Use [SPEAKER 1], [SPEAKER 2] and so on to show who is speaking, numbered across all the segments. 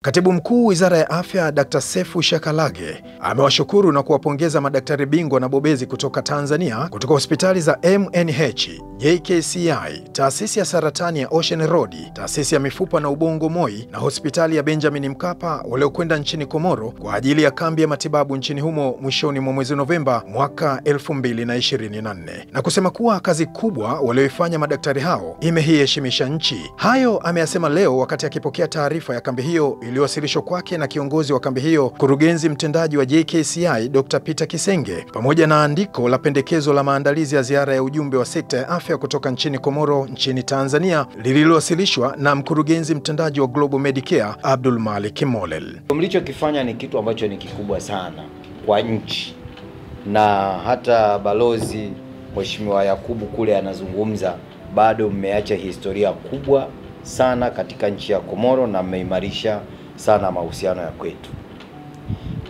[SPEAKER 1] Katibu Mkuu Wizara ya Afya Dr. Sefu Shekalage amewashukuru na kuwapongeza madaktari bingwa na bobezi kutoka Tanzania kutoka hospitali za MNH, JKCI, taasisi ya saratani ya Ocean Road, taasisi ya mifupa na ubongo Moi na hospitali ya Benjamin Mkapa waliokwenda nchini Komoro kwa ajili ya kambi ya matibabu nchini humo mwishoni mwa mwezi Novemba mwaka 2024, na kusema kuwa kazi kubwa walioifanya madaktari hao imeheshimisha nchi. Hayo ameyasema leo wakati akipokea taarifa ya kambi hiyo iliyowasilishwa kwake na kiongozi wa kambi hiyo, mkurugenzi mtendaji wa JKCI Dr. Peter Kisenge, pamoja na andiko la pendekezo la maandalizi ya ziara ya ujumbe wa sekta ya afya kutoka nchini Komoro nchini Tanzania lililowasilishwa na mkurugenzi mtendaji wa Global Medicare Abdul Malik Molel.
[SPEAKER 2] Mlichokifanya ni kitu ambacho ni kikubwa sana kwa nchi, na hata balozi Mheshimiwa Yakubu kule anazungumza, bado mmeacha historia kubwa sana katika nchi ya Komoro na mmeimarisha sana mahusiano ya kwetu.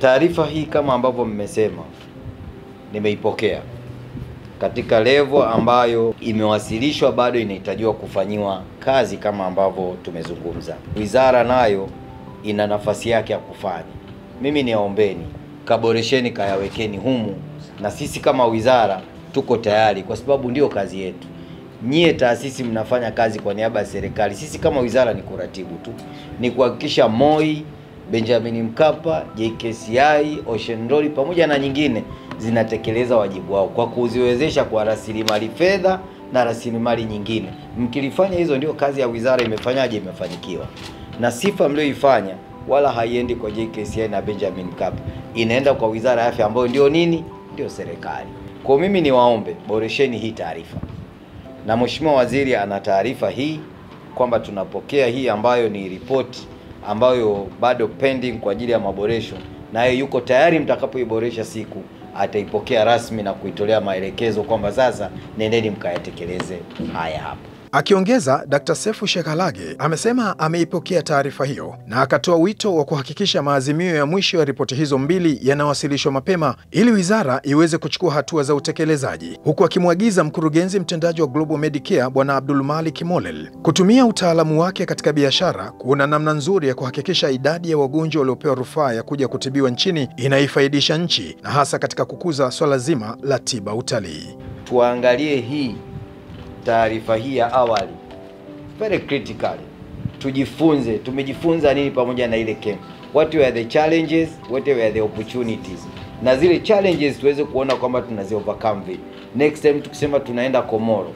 [SPEAKER 2] Taarifa hii kama ambavyo mmesema nimeipokea katika level ambayo imewasilishwa, bado inahitajiwa kufanyiwa kazi kama ambavyo tumezungumza. Wizara nayo ina nafasi yake ya kufanya. Mimi niwaombeni, kaboresheni, kayawekeni humu, na sisi kama wizara tuko tayari, kwa sababu ndio kazi yetu. Nyie taasisi mnafanya kazi kwa niaba ya serikali, sisi kama wizara ni kuratibu tu, ni kuhakikisha Moi, Benjamin Mkapa, JKCI, Ocean Road pamoja na nyingine zinatekeleza wajibu wao kwa kuziwezesha kwa rasilimali fedha na rasilimali nyingine. Mkilifanya hizo, ndio kazi ya wizara imefanyaje, imefanikiwa. Na sifa mlioifanya wala haiendi kwa JKCI na Benjamin Mkapa, inaenda kwa Wizara ya Afya ambayo ndio nini, ndio serikali. Kwa mimi niwaombe, boresheni hii taarifa, na Mheshimiwa Waziri ana taarifa hii kwamba tunapokea hii ambayo ni ripoti ambayo bado pending kwa ajili ya maboresho, naye yuko tayari, mtakapoiboresha siku ataipokea rasmi na kuitolea maelekezo kwamba sasa nendeni mkayatekeleze haya hapa.
[SPEAKER 1] Akiongeza, Dr. Sefu Shekalage amesema ameipokea taarifa hiyo na akatoa wito wa kuhakikisha maazimio ya mwisho ya ripoti hizo mbili yanawasilishwa mapema ili wizara iweze kuchukua hatua za utekelezaji, huku akimwagiza mkurugenzi mtendaji wa Global Medicare Bwana Abdul Malik Molel kutumia utaalamu wake katika biashara kuona namna nzuri ya kuhakikisha idadi ya wagonjwa waliopewa rufaa ya kuja kutibiwa nchini inaifaidisha nchi, na hasa katika kukuza swala zima la tiba utalii.
[SPEAKER 2] Tuangalie hii taarifa hii ya awali very critical, tujifunze, tumejifunza nini pamoja na ile camp, what were the challenges, what were the opportunities, na zile challenges tuweze kuona kwamba tunazi overcome vipi. Next time tukisema tunaenda Komoro,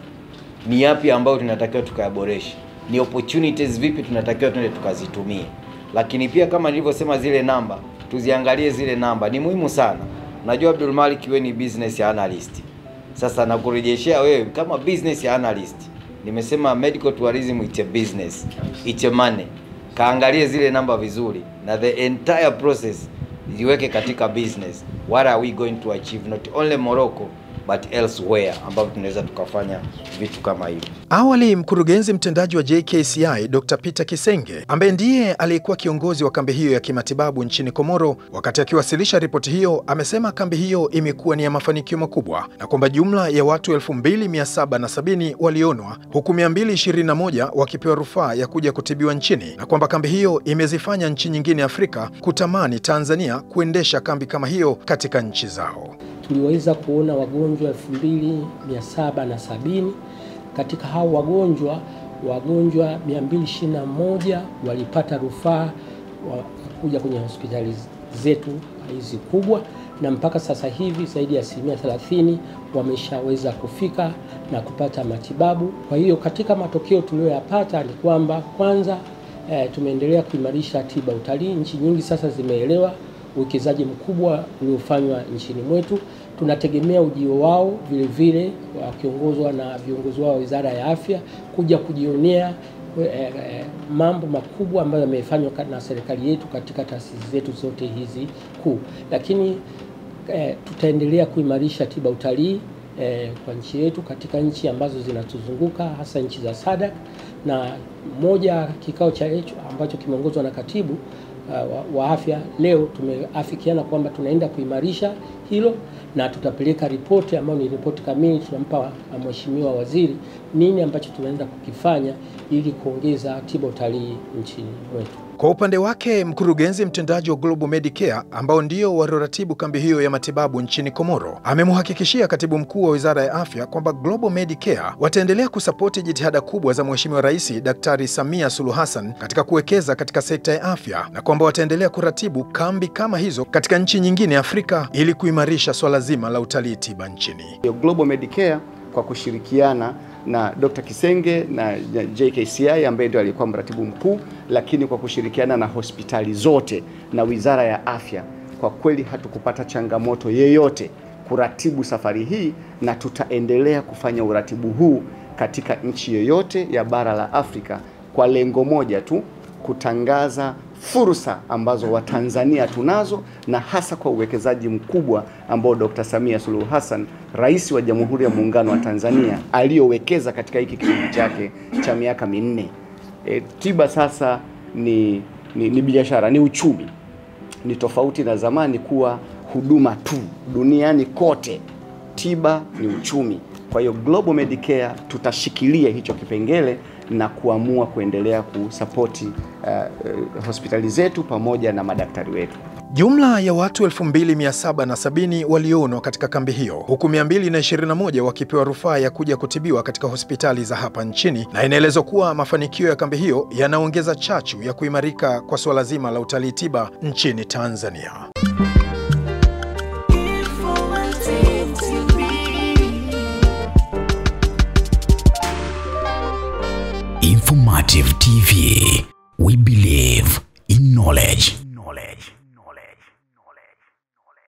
[SPEAKER 2] ni yapi ambayo tunatakiwa tukayaboresha, ni opportunities vipi tunatakiwa tuende tukazitumie. Lakini pia kama nilivyosema, zile namba tuziangalie, zile namba ni muhimu sana. Najua Abdul Malik wewe ni business analyst, sasa nakurejeshea wewe kama business analyst. Nimesema medical tourism it's a business, it's a money. Kaangalie zile namba vizuri na the entire process ziweke katika business. What are we going to achieve not only Morocco but elsewhere, ambapo tunaweza tukafanya vitu kama hivi.
[SPEAKER 1] Awali, mkurugenzi mtendaji wa JKCI Dr. Peter Kisenge, ambaye ndiye aliyekuwa kiongozi wa kambi hiyo ya kimatibabu nchini Komoro, wakati akiwasilisha ripoti hiyo, amesema kambi hiyo imekuwa ni ya mafanikio makubwa na kwamba jumla ya watu 2770 walionwa, huku 221 wakipewa rufaa ya kuja kutibiwa nchini, na kwamba kambi hiyo imezifanya nchi nyingine Afrika kutamani Tanzania kuendesha kambi kama hiyo katika nchi zao.
[SPEAKER 3] Tuliweza kuona wagonjwa 2770. Katika hao wagonjwa 221 walipata rufaa kuja kwenye hospitali zetu hizi kubwa, na mpaka sasa hivi zaidi ya 30% wameshaweza kufika na kupata matibabu. Kwa hiyo katika matokeo tuliyoyapata ni kwamba kwanza, tumeendelea kuimarisha tiba utalii. Nchi nyingi sasa zimeelewa uwekezaji mkubwa uliofanywa nchini mwetu. Tunategemea ujio wao vile vile wakiongozwa na viongozi wao wa Wizara ya Afya kuja kujionea mambo makubwa ambayo yamefanywa na serikali yetu katika taasisi zetu zote hizi kuu. Lakini tutaendelea kuimarisha tiba utalii kwa nchi yetu katika nchi ambazo zinatuzunguka, hasa nchi za SADC. Na moja kikao cha ambacho kimeongozwa na katibu wa afya, leo tumeafikiana kwamba tunaenda kuimarisha hilo, na tutapeleka ripoti ambayo ni ripoti kamili, tunampa Mheshimiwa Waziri nini ambacho tunaenda kukifanya ili kuongeza tiba utalii nchini mwetu.
[SPEAKER 1] Kwa upande wake, mkurugenzi mtendaji wa Global Medicare ambao ndio walioratibu kambi hiyo ya matibabu nchini Komoro amemhakikishia katibu mkuu wa Wizara ya Afya kwamba Global Medicare wataendelea kusapoti jitihada kubwa za Mheshimiwa Rais Daktari Samia Suluhu Hassan katika kuwekeza katika sekta ya afya na kwamba wataendelea kuratibu kambi kama hizo katika nchi nyingine Afrika ili kuimarisha swala zima la utalii tiba nchini.
[SPEAKER 4] Global Medicare kwa kushirikiana na Dr. Kisenge na JKCI ambaye ndio alikuwa mratibu mkuu, lakini kwa kushirikiana na hospitali zote na Wizara ya Afya, kwa kweli hatukupata changamoto yeyote kuratibu safari hii, na tutaendelea kufanya uratibu huu katika nchi yoyote ya bara la Afrika kwa lengo moja tu, kutangaza fursa ambazo Watanzania tunazo, na hasa kwa uwekezaji mkubwa ambao Dr. Samia Suluhu Hassan, Rais wa Jamhuri ya Muungano wa Tanzania, aliyowekeza katika hiki kipindi chake cha miaka minne. Tiba sasa ni biashara, ni uchumi. Ni tofauti na zamani kuwa huduma tu. Duniani kote tiba ni uchumi. Kwa hiyo Global Medicare tutashikilia hicho kipengele na kuamua kuendelea kusapoti hospitali zetu pamoja na madaktari wetu.
[SPEAKER 1] Jumla ya watu 2770 walionwa katika kambi hiyo, huku 221 wakipewa rufaa ya kuja kutibiwa katika hospitali za hapa nchini, na inaelezwa kuwa mafanikio ya kambi hiyo yanaongeza chachu ya kuimarika kwa swala zima la utalii tiba nchini Tanzania.
[SPEAKER 5] Informative TV. We believe